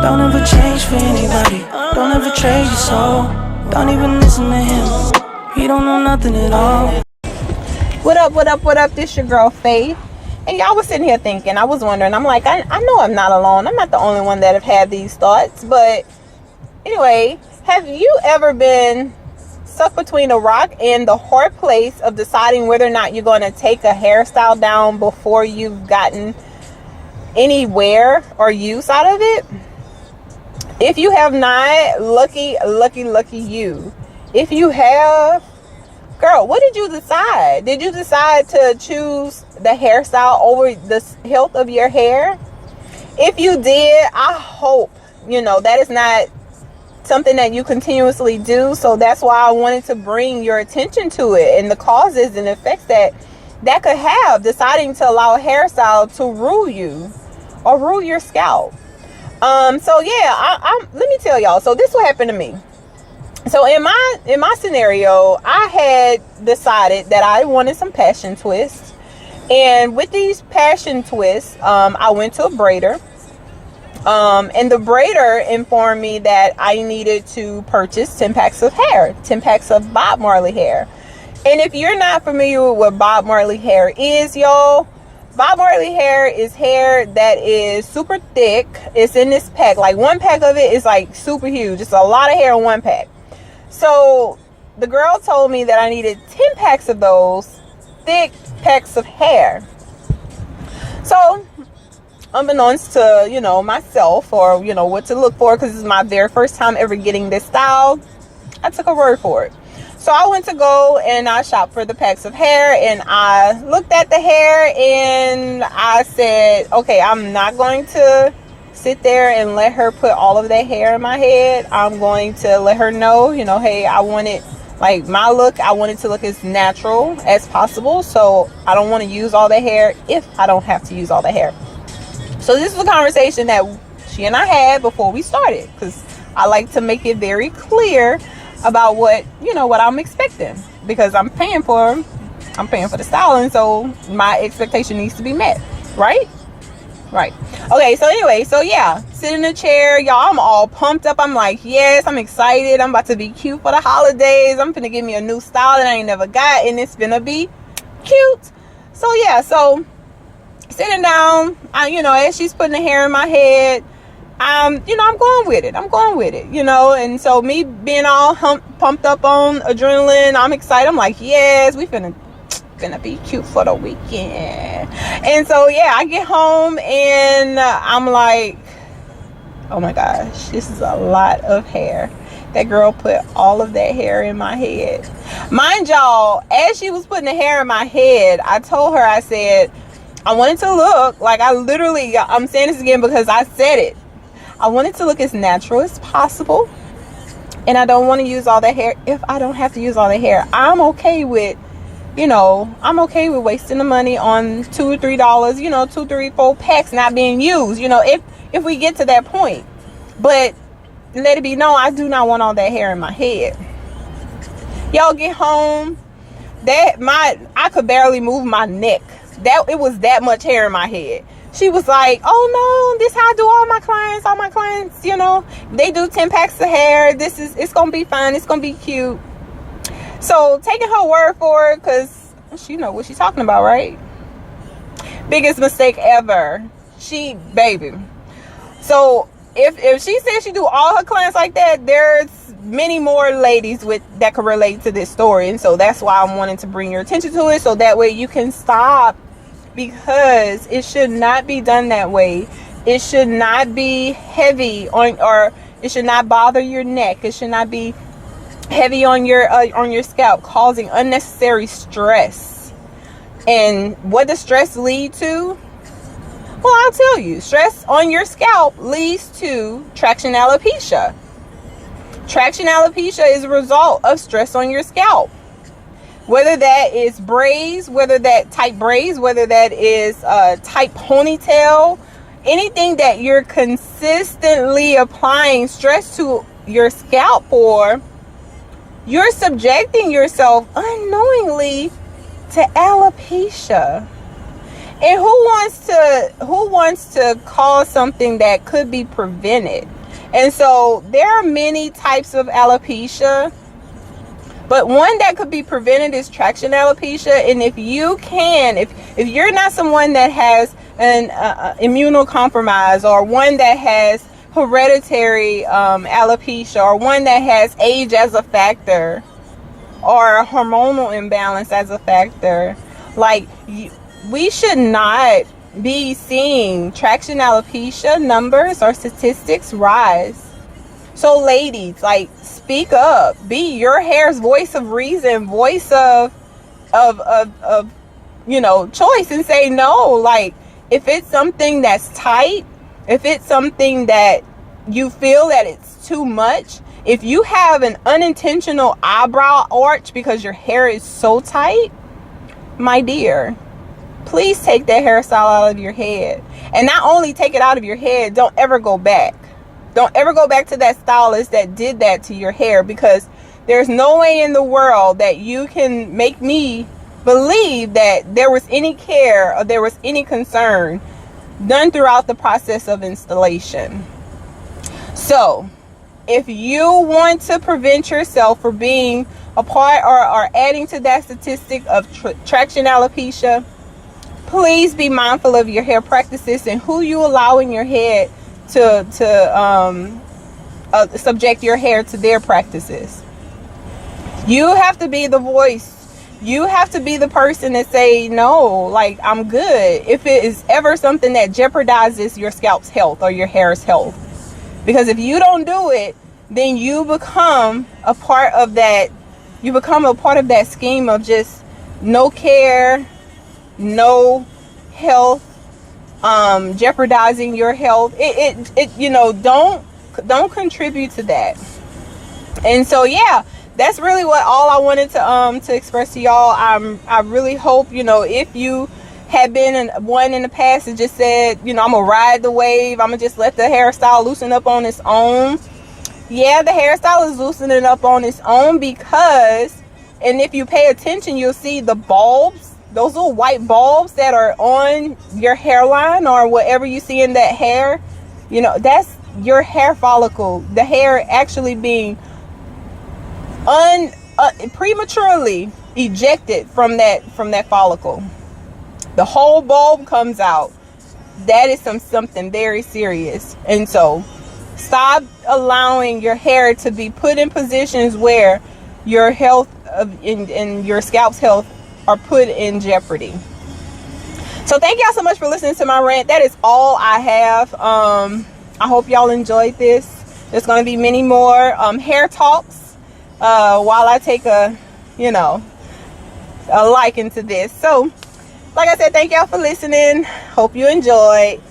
Don't ever change for anybody. Don't ever trade your soul. Don't even listen to him. He don't know nothing at all. What up, what up, what up? This your girl Faith. And y'all was sitting here thinking, I was wondering, I'm like, I know I'm not alone. I'm not the only one that have had these thoughts. But anyway, have you ever been stuck between a rock and the hard place of deciding whether or not you're going to take a hairstyle down before you've gotten anywhere or use out of it? If you have not, lucky you. If you have, girl, what did you decide? Did you decide to choose the hairstyle over the health of your hair? If you did, I hope, that is not something that you continuously do. So that's why I wanted to bring your attention to it and the causes and effects that could have, deciding to allow a hairstyle to rule you or rule your scalp. So yeah, let me tell y'all. So this what happened to me. So in my scenario, I had decided that I wanted some passion twists, and with these passion twists, I went to a braider, and the braider informed me that I needed to purchase 10 packs of hair, 10 packs of Bob Marley hair. And if you're not familiar with what Bob Marley hair is, y'all, Bob Marley hair is hair that is super thick. It's in this pack. Like, one pack of it is like super huge. It's a lot of hair in one pack. So the girl told me that I needed 10 packs of those thick packs of hair. So unbeknownst to, myself, or, what to look for, because this is my very first time ever getting this style, I took her word for it. So I went to go and I shopped for the packs of hair, and I looked at the hair and I said, okay, I'm not going to sit there and let her put all of that hair in my head. I'm going to let her know, hey, I want it, like, my look, I want it to look as natural as possible. So I don't want to use all the hair if I don't have to use all the hair. So this was a conversation that she and I had before we started, because I like to make it very clear about what I'm expecting, because I'm paying for the styling, so my expectation needs to be met, right? Okay, so anyway, so yeah, sit in the chair, y'all. I'm all pumped up. I'm like, yes, I'm excited. I'm about to be cute for the holidays. I'm finna give me a new style that I ain't never got, and it's finna be cute. So yeah, so sitting down, as she's putting the hair in my head, I'm going with it. And so me being all pumped up on adrenaline, I'm excited. I'm like, yes, we finna be cute for the weekend. And so yeah, I get home and I'm like, oh my gosh, this is a lot of hair. That girl put all of that hair in my head. Mind y'all, as she was putting the hair in my head, I told her, I said, I wanted to look like, I'm saying this again because I said it, I want it to look as natural as possible, and I don't want to use all that hair if I don't have to use all the hair. I'm okay with wasting the money on $2 or $3, 2, 3, 4 packs not being used, if we get to that point. But let it be known, I do not want all that hair in my head. Y'all, get home, I could barely move my neck. It was that much hair in my head. She was like, oh no, this how I do all my clients, they do 10 packs of hair. It's gonna be fun, it's gonna be cute. So taking her word for it, because she know what she's talking about, right? Biggest mistake ever. Baby. So if she says she do all her clients like that, there's many more ladies that can relate to this story. And so that's why I'm wanting to bring your attention to it, so that way you can stop, because it should not be done that way. It should not be heavy or it should not bother your neck. It should not be heavy on your scalp, causing unnecessary stress. And what does stress lead to? Well, I'll tell you. Stress on your scalp leads to traction alopecia. Traction alopecia is a result of stress on your scalp. Whether that is braids, whether that is tight ponytail, anything that you're consistently applying stress to your scalp for, you're subjecting yourself unknowingly to alopecia. And who wants to cause something that could be prevented? And so there are many types of alopecia, but one that could be prevented is traction alopecia. And if you're not someone that has an immunocompromise, or one that has hereditary alopecia, or one that has age as a factor, or hormonal imbalance as a factor, like, we should not be seeing traction alopecia numbers or statistics rise. So ladies, like, speak up, be your hair's voice of reason, voice of choice, and say no. Like, if it's something that's tight, if it's something that you feel that it's too much, if you have an unintentional eyebrow arch because your hair is so tight, my dear, please take that hairstyle out of your head. And not only take it out of your head, don't ever go back. Don't ever go back to that stylist that did that to your hair, because there's no way in the world that you can make me believe that there was any care or there was any concern done throughout the process of installation. So if you want to prevent yourself from being a part or adding to that statistic of traction alopecia, please be mindful of your hair practices and who you allow in your head to subject your hair to their practices. You have to be the voice. You have to be the person that say, no, like, I'm good, if it is ever something that jeopardizes your scalp's health or your hair's health. Because if you don't do it, then you become a part of that. You become a part of that scheme of just no care, no health, jeopardizing your health. Don't contribute to that. And so, yeah, that's really what all I wanted to express to y'all. I really hope, if you had been one in the past that just said, I'm gonna ride the wave, I'm gonna just let the hairstyle loosen up on its own. Yeah, the hairstyle is loosening up on its own because, and if you pay attention, you'll see the bulbs, those little white bulbs that are on your hairline or whatever you see in that hair, that's your hair follicle. The hair actually being prematurely ejected from that follicle. The whole bulb comes out. That is something very serious. And so stop allowing your hair to be put in positions where your health and your scalp's health are put in jeopardy. So thank y'all so much for listening to my rant. That is all I have. I hope y'all enjoyed this. There's going to be many more hair talks while I take a liking to this. So like I said, thank y'all for listening. Hope you enjoyed.